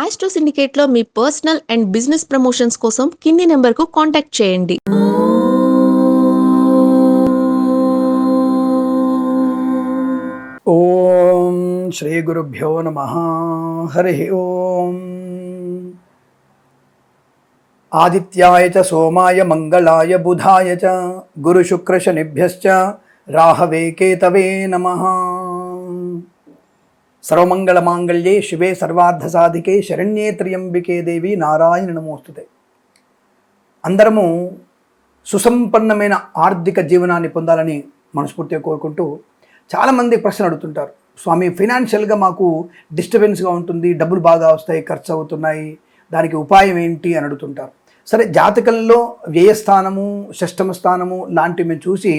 Astro సిండికేట్లో మీ personal and business promotions కోసం కింది నెంబర్కు కాంటాక్ట్ చేయండి. ఓం శ్రీ గురుభ్యో నమః. హరి ఓం. ఆదిత్యాయ చ సోమాయ మంగళాయ బుధాయ చ గురు శుక్ర శనిభ్యశ్చ రాహవే కేతవే నమః. సర్వమంగళ మాంగళ్యే శివే సర్వార్థ సాధికే శరణ్యే త్ర్యంబికే దేవి నారాయణ నమోస్తుతే. అందరము సుసంపన్నమైన ఆర్థిక జీవనాన్ని పొందాలని మనస్ఫూర్తిగా కోరుకుంటూ చాలామంది ప్రశ్న అడుగుతుంటారు, స్వామి ఫైనాన్షియల్గా మాకు డిస్టర్బెన్స్గా ఉంటుంది, డబ్బులు బాగా వస్తాయి, ఖర్చు అవుతున్నాయి, దానికి ఉపాయం ఏంటి అని అడుగుతుంటారు. సరే, జాతకంలో వ్యయస్థానము షష్టమ స్థానము లాంటివి మేము చూసి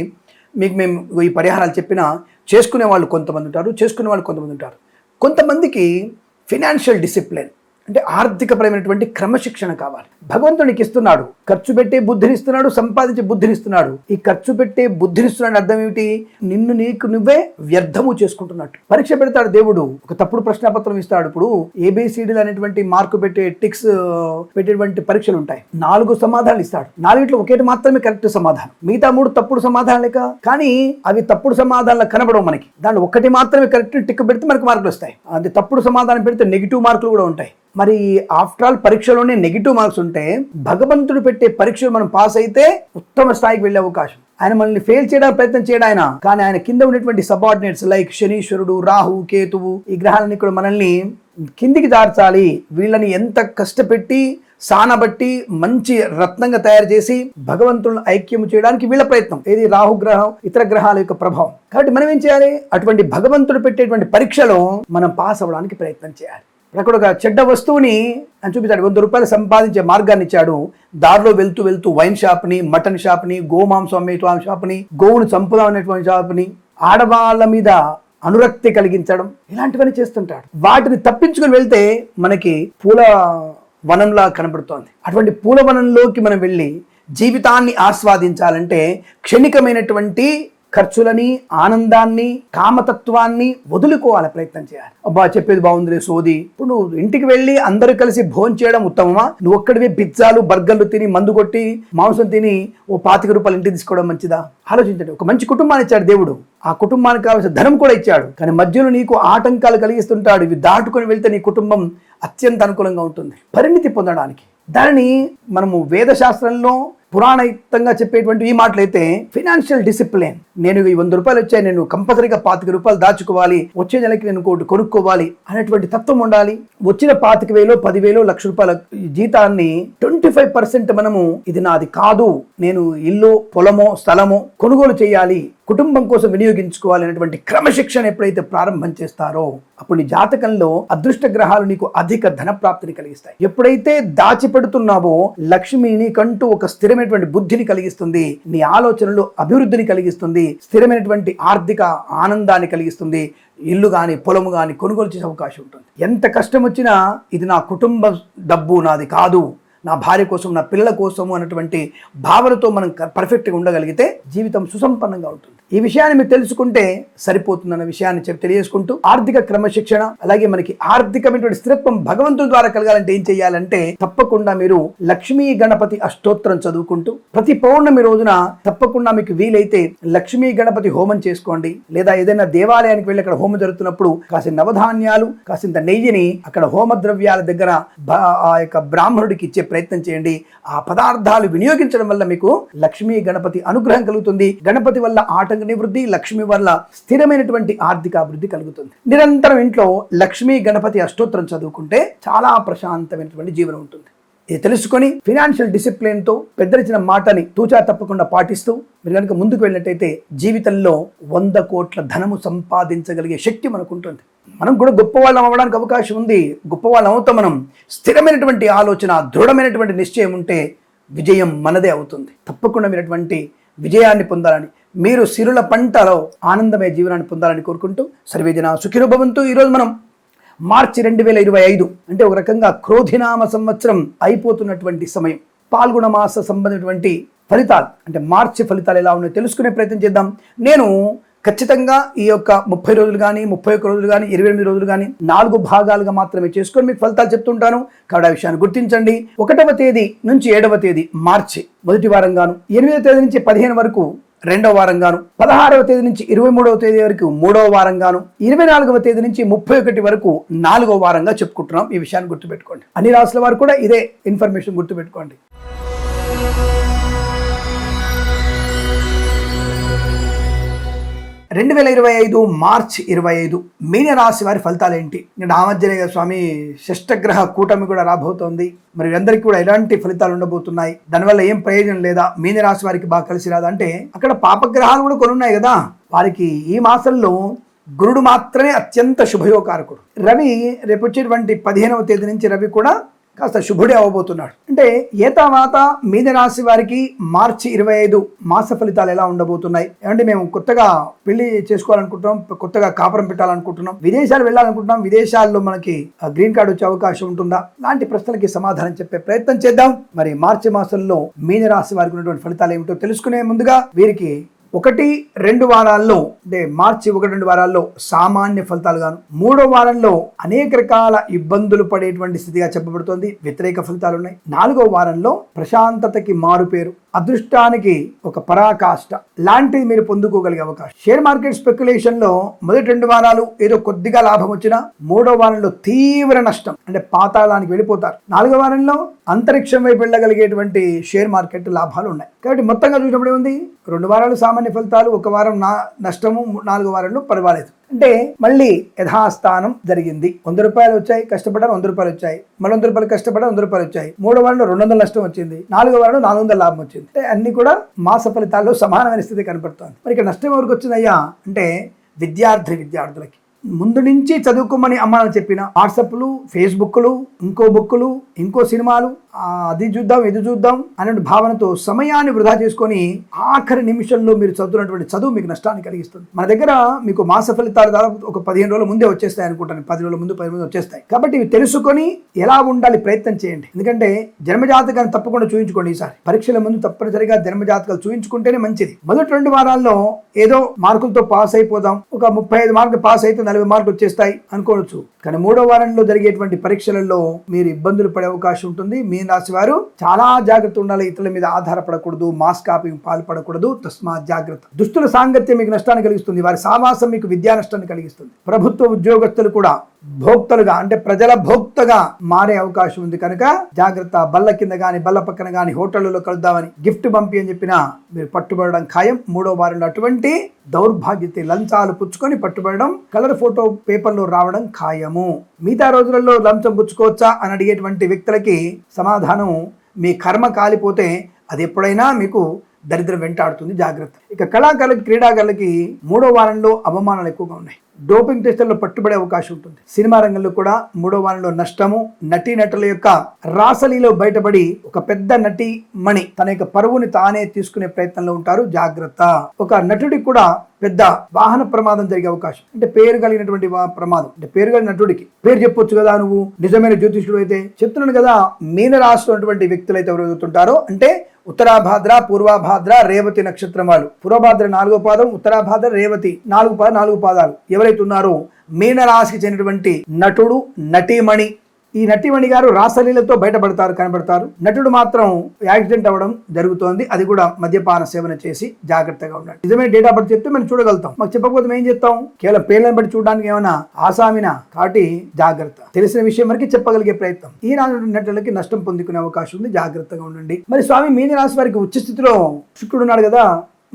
మేము ఈ పరిహారాలు చెప్పినా చేసుకునే వాళ్ళు కొంతమంది ఉంటారు, చేసుకునే వాళ్ళు కొంతమంది ఉంటారు. కొంతమందికి ఫైనాన్షియల్ డిసిప్లిన్ అంటే ఆర్థికపరమైనటువంటి క్రమశిక్షణ కావాలి. భగవంతునికి ఇస్తున్నాడు, ఖర్చు పెట్టే బుద్ధినిస్తున్నాడు, సంపాదించే బుద్ధినిస్తున్నాడు. ఈ ఖర్చు పెట్టే బుద్ధినిస్తున్నాడు అర్థం ఏమిటి? నిన్ను నీకు నువ్వే వ్యర్థము చేసుకుంటున్నట్టు. పరీక్ష పెడతాడు దేవుడు, ఒక తప్పుడు ప్రశ్నాపత్రం ఇస్తాడు. ఇప్పుడు ఏబిసిడీలు అనేటువంటి మార్కు పెట్టే టిక్స్ పెట్టేటువంటి పరీక్షలు ఉంటాయి. 4 సమాధానాలు ఇస్తాడు, 4 ఒకటి మాత్రమే కరెక్ట్ సమాధానం, మిగతా 3 తప్పుడు సమాధానాలే. కానీ అవి తప్పుడు సమాధానాలు కనబడవు మనకి. దాంట్లో ఒకటి మాత్రమే కరెక్ట్ టిక్ పెడితే మనకు మార్కులు వస్తాయి. అది తప్పుడు సమాధానం పెడితే నెగిటివ్ మార్కులు కూడా ఉంటాయి. మరి ఆఫ్టర్ ఆల్ పరీక్షలోనే నెగిటివ్ మార్క్స్ ఉంటే భగవంతుడు పెట్టే పరీక్షలు మనం పాస్ అయితే ఉత్తమ స్థాయికి వెళ్ళే అవకాశం. ఆయన మనల్ని ఫెయిల్ చేయడానికి ప్రయత్నం చేయడం ఆయన, కానీ ఆయన కింద ఉన్నటువంటి సబార్డినేట్స్ లైక్ శనీశ్వరుడు, రాహు, కేతువు, ఈ గ్రహాలన్నీ కూడా మనల్ని కిందికి దార్చాలి. వీళ్ళని ఎంత కష్టపెట్టి సానబట్టి మంచి రత్నంగా తయారు చేసి భగవంతులను ఐక్యం చేయడానికి వీళ్ళ ప్రయత్నం. ఏది రాహు గ్రహం, ఇతర గ్రహాల యొక్క ప్రభావం. కాబట్టి మనం ఏం చేయాలి? అటువంటి భగవంతుడు పెట్టేటువంటి పరీక్షలో మనం పాస్ అవ్వడానికి ప్రయత్నం చేయాలి. అక్కడ ఒక చెడ్డ వస్తువుని అని చూపించాడు, 100 రూపాయలు సంపాదించే మార్గాన్ని ఇచ్చాడు. దారిలో వెళ్తూ వెళ్తూ వైన్ షాప్ని, మటన్ షాప్ని, గోమాంసం అమ్మేటువంటి షాప్ని, గోవును చంపుదాం అనేటువంటి షాప్ని, ఆడవాళ్ళ మీద అనురక్తి కలిగించడం, ఇలాంటివన్నీ చేస్తుంటాడు. వాటిని తప్పించుకొని వెళ్తే మనకి పూల వనంలా కనబడుతోంది. అటువంటి పూల వనంలోకి మనం వెళ్ళి జీవితాన్ని ఆస్వాదించాలంటే క్షణికమైనటువంటి ఖర్చులని, ఆనందాన్ని, కామతత్వాన్ని వదులుకోవాలి, ప్రయత్నం చేయాలి. అబ్బా చెప్పేది బాగుందిలే సోది. ఇప్పుడు నువ్వు ఇంటికి వెళ్ళి అందరూ కలిసి భోజనం చేయడం ఉత్తమమా? నువ్వు ఒక్కడివే పిజ్జాలు, బర్గర్లు తిని, మందు కొట్టి, మాంసం తిని ఓ 25 రూపాయలు ఇంటికి తీసుకోవడం మంచిదా? ఆలోచించండి. ఒక మంచి కుటుంబాన్ని ఇచ్చాడు దేవుడు, ఆ కుటుంబానికి కావాల్సిన ధనం కూడా ఇచ్చాడు. కానీ మధ్యలో నీకు ఆటంకాలు కలిగిస్తుంటాడు. ఇవి దాటుకొని వెళ్తే నీ కుటుంబం అత్యంత అనుకూలంగా ఉంటుంది పరిణితి పొందడానికి. దానిని మనము వేదశాస్త్రంలో పురాణయుక్తంగా చెప్పేటువంటి ఈ మాటలైతే ఫైనాన్షియల్ డిసిప్లిన్. నేను ఈ 100 రూపాయలు వచ్చాయి, నేను కంపల్సరీగా 25 రూపాయలు దాచుకోవాలి, వచ్చే నెలకి నేను ఇంకోటి కొనుక్కోవాలి అనేటువంటి తత్వం ఉండాలి. వచ్చిన 25,000, 10,000, ₹1,00,000 జీతాన్ని 25% మనము ఇది నాది కాదు, నేను ఇల్లు, పొలమో, స్థలమో కొనుగోలు చేయాలి, కుటుంబం కోసం వినియోగించుకోవాలి అనేటువంటి క్రమశిక్షణ ఎప్పుడైతే ప్రారంభం చేస్తారో అప్పుడు నీ జాతకంలో అదృష్ట గ్రహాలు నీకు అధిక ధన ప్రాప్తిని కలిగిస్తాయి. ఎప్పుడైతే దాచిపెడుతున్నావో లక్ష్మి నీకంటూ ఒక స్థిరమైనటువంటి బుద్ధిని కలిగిస్తుంది, నీ ఆలోచనలు అభివృద్ధిని కలిగిస్తుంది, స్థిరమైనటువంటి ఆర్థిక ఆనందాన్ని కలిగిస్తుంది. ఇల్లు కానీ పొలము కానీ కొనుగోలు చేసే అవకాశం ఉంటుంది. ఎంత కష్టం వచ్చినా ఇది నా కుటుంబ డబ్బు, నాది కాదు, నా భార్య కోసం, నా పిల్లల కోసము అన్నటువంటి భావనతో మనం పర్ఫెక్ట్గా ఉండగలిగితే జీవితం సుసంపన్నంగా ఉంటుంది. ఈ విషయాన్ని మీరు తెలుసుకుంటే సరిపోతుందన్న విషయాన్ని తెలియజేసుకుంటూ, ఆర్థిక క్రమశిక్షణ అలాగే మనకి ఆర్థికమైనటువంటి స్థిరత్వం భగవంతుడి ద్వారా కలగాలంటే ఏం చేయాలంటే తప్పకుండా మీరు లక్ష్మీ గణపతి అష్టోత్తరం చదువుకుంటూ ప్రతి పౌర్ణమి రోజున తప్పకుండా మీకు వీలైతే లక్ష్మీ గణపతి హోమం చేసుకోండి. లేదా ఏదైనా దేవాలయానికి వెళ్ళి అక్కడ హోమం జరుగుతున్నప్పుడు కాసిన నవధాన్యాలు, కాసింత నెయ్యిని అక్కడ హోమ ద్రవ్యాల దగ్గర ఆ యొక్క బ్రాహ్మణుడికి ఇచ్చే ప్రయత్నం చేయండి. ఆ పదార్థాలు వినియోగించడం వల్ల మీకు లక్ష్మీ గణపతి అనుగ్రహం కలుగుతుంది. గణపతి వల్ల ఆటంక నివృద్ధి, లక్ష్మి వల్ల స్థిరమైనటువంటి ఆర్థిక అభివృద్ధి కలుగుతుంది. నిరంతరం ఇంట్లో లక్ష్మీ గణపతి అష్టోత్తరం చదువుకుంటే చాలా ప్రశాంతమైనటువంటి జీవనం ఉంటుంది. ఇది తెలుసుకొని ఫైనాన్షియల్ డిసిప్లిన్తో పెద్దలిచ్చిన మాటని తూచా తప్పకుండా పాటిస్తూ మీరు కనుక ముందుకు వెళ్ళినట్టయితే జీవితంలో 100 కోట్ల ధనము సంపాదించగలిగే శక్తి మనకు ఉంటుంది. మనం కూడా గొప్పవాళ్ళం అవ్వడానికి అవకాశం ఉంది. గొప్పవాళ్ళం అవుతాం మనం. స్థిరమైనటువంటి ఆలోచన, దృఢమైనటువంటి నిశ్చయం ఉంటే విజయం మనదే అవుతుంది. తప్పకుండా మీరు అటువంటి విజయాన్ని పొందాలని, మీరు సిరుల పంటలో ఆనందమయ జీవనాన్ని పొందాలని కోరుకుంటూ సర్వేజన సుఖినో భవంతు. ఈరోజు మనం మార్చి 2025 అంటే ఒక రకంగా క్రోధినామ సంవత్సరం అయిపోతున్నటువంటి సమయం. పాల్గొన మాస సంబంధించినటువంటి ఫలితాలు అంటే మార్చి ఫలితాలు ఎలా ఉన్నాయో తెలుసుకునే ప్రయత్నం చేద్దాం. నేను ఖచ్చితంగా ఈ యొక్క 30 రోజులు కానీ 31 రోజులు కానీ 28 రోజులు కానీ 4 భాగాలుగా మాత్రమే చేసుకొని మీకు ఫలితాలు చెప్తుంటాను. కాబట్టి ఆ విషయాన్ని గుర్తించండి. 1వ తేదీ నుంచి 7వ తేదీ మార్చి మొదటి వారం గాను, 8వ తేదీ నుంచి 15 వరకు రెండవ వారం గాను, 16వ తేదీ నుంచి 23వ తేదీ వరకు మూడవ వారం గాను, 24వ తేదీ నుంచి 31 వరకు 4వ వారంగా చెప్పుకుంటున్నాం. ఈ విషయాన్ని గుర్తుపెట్టుకోండి. అన్ని రాసుల వారు కూడా ఇదే ఇన్ఫర్మేషన్ గుర్తుపెట్టుకోండి. 2025 మార్చి 25 మీనరాశి వారి ఫలితాలు ఏంటి? ఆంజనేయ స్వామి షష్టగ్రహ కూటమి కూడా రాబోతోంది. మరి అందరికీ కూడా ఎలాంటి ఫలితాలు ఉండబోతున్నాయి, దానివల్ల ఏం ప్రయోజనం లేదా, మీనరాశి వారికి బాగా కలిసి రాదా అంటే అక్కడ పాపగ్రహాలు కూడా కొన్ని ఉన్నాయి కదా. వారికి ఈ మాసంలో గురుడు మాత్రమే అత్యంత శుభయోకారకుడు. రవి రేపు వచ్చేటువంటి 15వ తేదీ నుంచి రవి కూడా కాస్త శుభుడే అవ్వబోతున్నాడు. అంటే ఏతావాత మీనరాశి వారికి మార్చి 25 మాస ఫలితాలు ఎలా ఉండబోతున్నాయి? అంటే మేము కొత్తగా పెళ్లి చేసుకోవాలనుకుంటున్నాం, కొత్తగా కాపురం పెట్టాలనుకుంటున్నాం, విదేశాలు వెళ్ళాలనుకుంటున్నాం, విదేశాల్లో మనకి గ్రీన్ కార్డు వచ్చే అవకాశం ఉంటుందా? లాంటి ప్రశ్నలకి సమాధానం చెప్పే ప్రయత్నం చేద్దాం. మరి మార్చి మాసంలో మీనరాశి వారికి ఉన్నటువంటి ఫలితాలు ఏమిటో తెలుసుకునే ముందుగా వీరికి 1-2 వారాల్లో అంటే మార్చి 1-2 వారాల్లో సామాన్య ఫలితాలు గాను, 3వ వారంలో అనేక రకాల ఇబ్బందులు పడేటువంటి స్థితిగా చెప్పబడుతోంది, వ్యతిరేక ఫలితాలు ఉన్నాయి. 4వ వారంలో ప్రశాంతతకి మారుపేరు, అదృష్టానికి ఒక పరాకాష్ట లాంటిది మీరు పొందుకోగలిగే అవకాశం. షేర్ మార్కెట్ స్పెక్యులేషన్ లో మొదటి 2 వారాలు ఏదో కొద్దిగా లాభం వచ్చినా 3వ వారంలో తీవ్ర నష్టం, అంటే పాతాళానికి వెళ్ళిపోతారు. 4వ వారంలో అంతరిక్షం వైపు వెళ్ళగలిగేటువంటి షేర్ మార్కెట్ లాభాలు ఉన్నాయి. కాబట్టి మొత్తంగా చూసినప్పుడు ఏముంది, 2 వారాలు సామాన్య ఫలితాలు, 1 వారం నష్టము, 4వ వారంలో పర్వాలేదు. అంటే మళ్ళీ యథాస్థానం జరిగింది. 100 రూపాయలు వచ్చాయి, కష్టపడ్డారు, 100 రూపాయలు వచ్చాయి, మళ్ళీ 100 రూపాయలు కష్టపడ్డారు, 100 రూపాయలు వచ్చాయి. 3వ వారంలో 200 నష్టం వచ్చింది, 4వ వారంలో 400 లాభం వచ్చింది. అంటే అన్ని కూడా మాస ఫలితాల్లో సమానమైన స్థితి కనపడుతోంది. మరి ఇక్కడ నష్టం ఎవరికి వచ్చిందయ్యా అంటే విద్యార్థులకి. ముందు నుంచి చదువుకోమని అమ్మ చెప్పిన వాట్సాప్లు, ఫేస్బుక్లు, ఇంకో బుక్కులు, ఇంకో సినిమాలు, అది చూద్దాం ఇది చూద్దాం అనే భావనతో సమయాన్ని వృధా చేసుకొని ఆఖరి నిమిషంలో మీరు చదువుతున్నటువంటి చదువు మీకు నష్టాన్ని కలిగిస్తుంది. మన దగ్గర మీకు మాస ఫలితాలు దాదాపు ఒక 15 రోజుల ముందే వచ్చేస్తాయి అనుకుంటాను, 10 రోజుల ముందు 10 రోజులు వచ్చేస్తాయి. కాబట్టి ఇవి తెలుసుకొని ఎలా ఉండాలి ప్రయత్నం చేయండి. ఎందుకంటే జన్మజాతకాన్ని తప్పకుండా చూయించుకోండి. ఈసారి పరీక్షల ముందు తప్పనిసరిగా జన్మజాతకాలు చూయించుకుంటేనే మంచిది. మొదటి 2 వారాల్లో ఏదో మార్కులతో పాస్ అయిపోదాం, ఒక 35 మార్కులు పాస్ అయితే 40 మార్కులు వచ్చేస్తాయి అనుకోవచ్చు. కానీ 3వ వారంలో జరిగేటువంటి పరీక్షలలో మీరు ఇబ్బందులు పడే అవకాశం ఉంటుంది. మీనరాశి వారు చాలా జాగ్రత్త ఉండాలి. ఇతరుల మీద ఆధారపడకూడదు, మాస్ కాపింగ్ పాల్పడకూడదు. తస్మాత్ జాగ్రత్త. దుస్తుల సాంగత్యం మీకు నష్టాన్ని కలిగిస్తుంది, వారి సావాసం మీకు విద్యా నష్టాన్ని కలిగిస్తుంది. ప్రభుత్వ ఉద్యోగస్తులు కూడా భోక్తలుగా అంటే ప్రజల భోక్తగా మారే అవకాశం ఉంది కనుక జాగ్రత్త. బల్ల కింద గాని, బల్ల పక్కన గాని, హోటళ్లలో కలుద్దామని గిఫ్ట్ పంపి అని చెప్పినా మీరు పట్టుబడడం ఖాయం. 3వ వారంలో అటువంటి దౌర్భాగ్యత, లంచాలు పుచ్చుకొని పట్టుబడడం, కలర్ ఫోటో పేపర్లో రావడం ఖాయము. మిగతా రోజులలో లంచం పుచ్చుకోవచ్చా అని అడిగేటువంటి వ్యక్తులకి సమాధానం, మీ కర్మ కాలిపోతే అది ఎప్పుడైనా మీకు దరిద్రం వెంటాడుతుంది, జాగ్రత్త. ఇక కళాకారులకి, క్రీడాకారులకి 3వ వారంలో అవమానాలు ఎక్కువగా ఉన్నాయి. డోపింగ్ టెస్టుల్లో పట్టుబడే అవకాశం ఉంటుంది. సినిమా రంగంలో కూడా 3వ వారంలో నష్టము. నటీనటుల యొక్క రాసలీలో బయటపడి ఒక పెద్ద నటి మణి తన యొక్క పరువుని తానే తీసుకునే ప్రయత్నంలో ఉంటారు, జాగ్రత్త. ఒక నటుడికి కూడా పెద్ద వాహన ప్రమాదం జరిగే అవకాశం, అంటే పేరు కలిగినటువంటి ప్రమాదం. అంటే పేరు కలిగిన నటుడికి పేరు చెప్పొచ్చు కదా, నువ్వు నిజమైన జ్యోతిష్యుడు అయితే. చెప్తున్నాను కదా, మీన రాశిలో ఉన్నటువంటి వ్యక్తులు అయితే ఎవరు చదువుతుంటారో అంటే ఉత్తరాభాద్ర, పూర్వభాద్ర, రేవతి నక్షత్రం వాళ్ళు. పూర్వభాద్ర 4వ పాదం, ఉత్తరాభాద్ర, రేవతి 4 పాదాలు ఎవరైతే ఉన్నారో మీనరాశికి చెందినటువంటి నటుడు, నటీమణి. ఈ నటీమణి గారు రాసలీలతో కనబడతారు. నటుడు మాత్రం యాక్సిడెంట్ అవ్వడం జరుగుతోంది, అది కూడా మద్యపాన సేవన చేసి. జాగ్రత్తగా ఉండండి. నిజమే డేట్ ఆఫ్ బర్త్ చెప్తే మనం చూడగలుగుతాం, మాకు చెప్పకపోతే మేము ఏం చేస్తాం? కేవలం పేర్లను బట్టి చూడడానికి ఏమైనా ఆసామినా? కాబట్టి జాగ్రత్త. తెలిసిన విషయం వరకు చెప్పగలిగే ప్రయత్నం. ఈ నటులకి నష్టం పొందుకునే అవకాశం ఉంది, జాగ్రత్తగా ఉండండి. మరి స్వామి మీనరాశి వారికి ఉచ్చ స్థితిలో శుక్రుడు ఉన్నాడు కదా,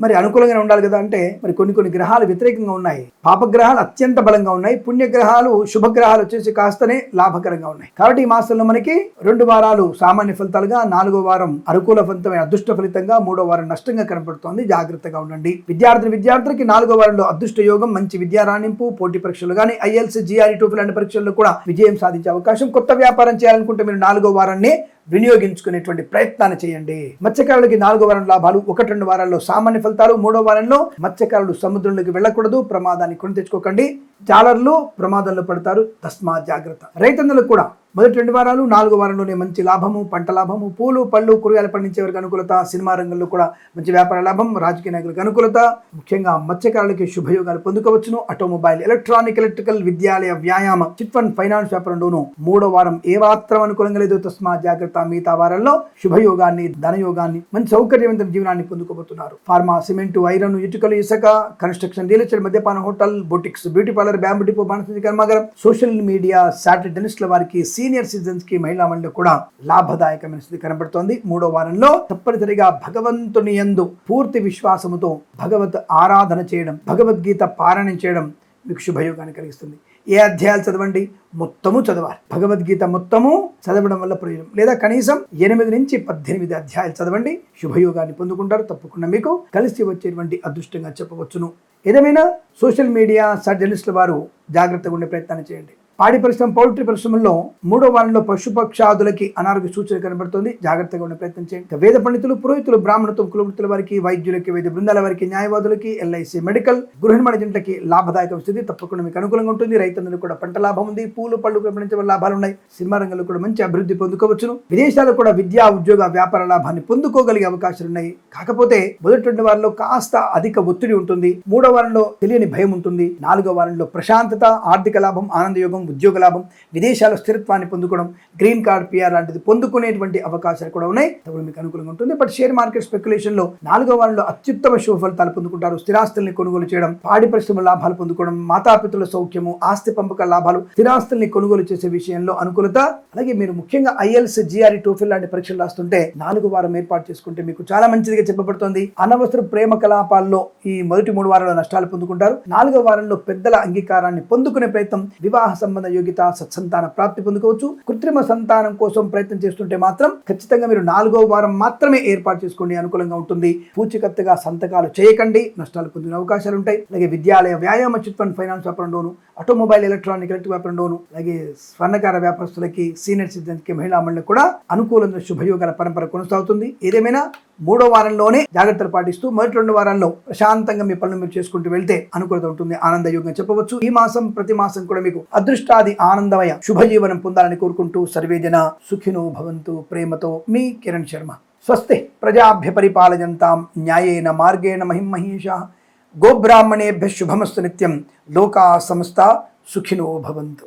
మరి అనుకూలంగానే ఉండాలి కదా అంటే మరి కొన్ని గ్రహాలు వ్యతిరేకంగా ఉన్నాయి. పాపగ్రహాలు అత్యంత బలంగా ఉన్నాయి, పుణ్యగ్రహాలు, శుభగ్రహాలు వచ్చేసి కాస్తనే లాభకరంగా ఉన్నాయి. కాబట్టి ఈ మాసంలో మనకి 2 వారాలు సామాన్య ఫలితాలుగా, 4వ వారం అనుకూల ఫలితమైన అదృష్ట ఫలితంగా, 3వ వారం నష్టంగా కనబడుతోంది, జాగ్రత్తగా ఉండండి. విద్యార్థులకి 4వ వారంలో అదృష్ట యోగం, మంచి విద్యా రాణింపు, పోటీ పరీక్షలు కానీ, IELTS, GRE, TOEFL లాంటి పరీక్షల్లో కూడా విజయం సాధించే అవకాశం. కొత్త వ్యాపారం చేయాలనుకుంటే మీరు 4వ వారాన్ని వినియోగించుకునేటువంటి ప్రయత్నాన్ని చేయండి. మత్స్యకారులకి 4వ వారం లాభాలు. 1-2 వారాల్లో సామాన్య ఫలితాలు. 3వ వారంలో మత్స్యకారులు సముద్రంలోకి వెళ్ళకూడదు, ప్రమాదాన్ని కొని తెచ్చుకోకండి. జాలర్లు ప్రమాదంలో పడతారు, తస్మాత్ జాగ్రత్త. రైతన్నులకు కూడా మొదటి 2 వారాలు 4వ వారంలోనే మంచి లాభము, పంట లాభము, పూలు పళ్ళు కూరగాయలు పండించే వారికి అనుకూలత, సినిమా రంగంలో కూడా మంచి వ్యాపార లాభం, రాజకీయ నాయకులకు అనుకూలత, ముఖ్యంగా మత్స్యకారులకి శుభయోగాలు పొందుకోవచ్చును. ఆటోమొబైల్, ఎలక్ట్రానిక్, ఎలక్ట్రికల్, విద్యాలయ, వ్యాయామ, చిట్ ఫండ్, ఫైనాన్స్ వ్యాపారంలోనూ 3వ వారం ఏమాత్రం అనుకూలంగా లేదు. తస్మా జాగ్రత్త. మిగతా వారాల్లో శుభయోగాన్ని, ధనయోగాన్ని, మంచి సౌకర్యవంతమైన జీవనాన్ని పొందుకోబోతున్నారు. ఫార్మా, సిమెంటు, ఐరన్, ఇటుకలు, ఇసుక, కన్స్ట్రక్షన్, రియల్ ఎస్టేట్, మద్యపాన, hotel, boutiques, beauty parlour, bamboo depot, బాణసంచి కర్మాగారం, సోషల్ మీడియా, సాటిలైట్ డెనిస్ట్ల వారికి, సీనియర్ సిటిజన్స్ కి, మహిళా మండలి కూడా లాభదాయకమైన స్థితి కనబడుతోంది. 3వ వారంలో తప్పనిసరిగా భగవంతుని యందు పూర్తి విశ్వాసముతో భగవత్ ఆరాధన చేయడం, భగవద్గీత పారాయణం చేయడం మీకు శుభయోగాన్ని కలిగిస్తుంది. ఏ అధ్యాయాలు చదవండి? మొత్తము చదవాలి. భగవద్గీత మొత్తము చదవడం వల్ల ప్రయోజనం. లేదా కనీసం 8 నుంచి 18 అధ్యాయాలు చదవండి. శుభయోగాన్ని పొందుకుంటారు. తప్పకుండా మీకు కలిసి వచ్చేటువంటి అదృష్టంగా చెప్పవచ్చును. ఏదేమైనా సోషల్ మీడియా జర్నలిస్టుల వారు జాగ్రత్తగా ఉండే ప్రయత్నాన్ని చేయండి. పాడి పరిశ్రమ, పౌల్ట్రీ పరిశ్రమల్లో 3వ వారంలో పశుపక్షాదులకి అనారోగ్య సూచన కనబడుతుంది. జాగ్రత్తగా ఉండే ప్రయత్నం చేయండి. వేద పండితులు, పురోహితులు, బ్రాహ్మణత్వం, కులవృత్తుల వారికి, వైద్యులకి, వైద్య బృందాల వారికి, న్యాయవాదులకి, ఎల్ఐసి, మెడికల్, గృహ నిర్మాణజంట్లకి లాభదాయక స్థితి తప్పకుండా మీకు అనుకూలంగా ఉంటుంది. రైతులకు కూడా పంట లాభం ఉంది. పూలు పళ్ళు పండించే లాభాలు ఉన్నాయి. సినిమా రంగంలో కూడా మంచి అభివృద్ధి పొందుకోవచ్చును. విదేశాల్లో కూడా విద్యా, ఉద్యోగ, వ్యాపార లాభాన్ని పొందుకోగలిగే అవకాశాలు ఉన్నాయి. కాకపోతే మొదటి 2 వారంలో కాస్త అధిక ఒత్తిడి ఉంటుంది. 3వ వారంలో తెలియని భయం ఉంటుంది. 4వ వారంలో ప్రశాంతత, ఆర్థిక లాభం, ఆనందయోగం, ఉద్యోగ లాభం, విదేశాల్లో స్థిరత్వాన్ని పొందుకోవడం, గ్రీన్ కార్డ్, పిఆర్ లాంటిది పొందుకునేటువంటి అవకాశాలు కూడా ఉన్నాయి. తప్పుడు మీకు అనుకూలంగా ఉంటుంది. బట్ షేర్ మార్కెట్ స్పెక్యులేషన్ లో 4వ వారంలో అత్యుత్తమ శుభ ఫలితాలు పొందుకుంటారు. స్థిరాస్తుల్ని కొనుగోలు చేయడం, పాడి పరిశ్రమ లాభాలు పొందుకోవడం, మాతాపితుల సౌఖ్యము, ఆస్తి పంపక లాభాలు, స్థిరాస్తుల్ని కొనుగోలు చేసే విషయంలో అనుకూలత. అలాగే మీరు ముఖ్యంగా ఐఎల్స్, జిఆర్ఈ, టోఫెల్ లాంటి పరీక్షలు రాస్తుంటే 4వ వారం ఏర్పాటు చేసుకుంటే మీకు చాలా మంచిదిగా చెప్పబడుతుంది. అనవసర ప్రేమ కలాపాల్లో ఈ మొదటి 3 వారాల్లో నష్టాలు పొందుకుంటారు. 4వ వారంలో పెద్దల అంగీకారాన్ని పొందుకునే ప్రయత్నం, వివాహ సంబంధ యోగ్యత, సత్సంతాన ప్రాప్తి పొందుకోవచ్చు. కృత్రిమ సంతానం కోసం ప్రయత్నం చేస్తుంటే మాత్రం ఖచ్చితంగా మీరు 4వ వారం మాత్రమే ఏర్పాటు చేసుకోండి. అనుకూలంగా ఉంటుంది. పూచికత్తుగా సంతకాలు చేయకండి. నష్టాలు పొందిన అవకాశాలు ఉంటాయి. అలాగే విద్యాలయ, వ్యాయామ, చిట్ ఫండ్, ఫైనాన్స్ వ్యాపారంలోను, ఆటోమొబైల్, ఎలక్ట్రానిక్, ఎలక్ట్రిక్ వ్యాపారంలోను, అలాగే స్వర్ణకార వ్యాపారస్తులకి, సీనియర్ సిటిజన్స్ కి, మహిళా మండలికి కూడా అనుకూలంగా శుభయోగాల పరంపర కొనసాగుతుంది. ఏదేమైనా 3వ వారంలోనే జాగ్రత్తలు పాటిస్తూ మొదటి 2 వారాల్లో ప్రశాంతంగా మీ పనులు మీరు చేసుకుంటూ వెళ్తే అనుకూలత ఉంటుంది. ఆనందయోగంగా చెప్పవచ్చు. ఈ మాసం ప్రతి మాసం కూడా మీకు అదృష్టాది ఆనందమయ శుభజీవనం పొందాలని కోరుకుంటూ సర్వేజన సుఖినో భవంతు. ప్రేమతో మీ కిరణ్ శర్మ. స్వస్తి ప్రజాభ్య పరిపాలయంతాం న్యాయేన మార్గేణ మహిమహీషాః. గోబ్రాహ్మణేభ్యః శుభమస్తు నిత్యం. లోకా సమస్తా సుఖినో భవంతు.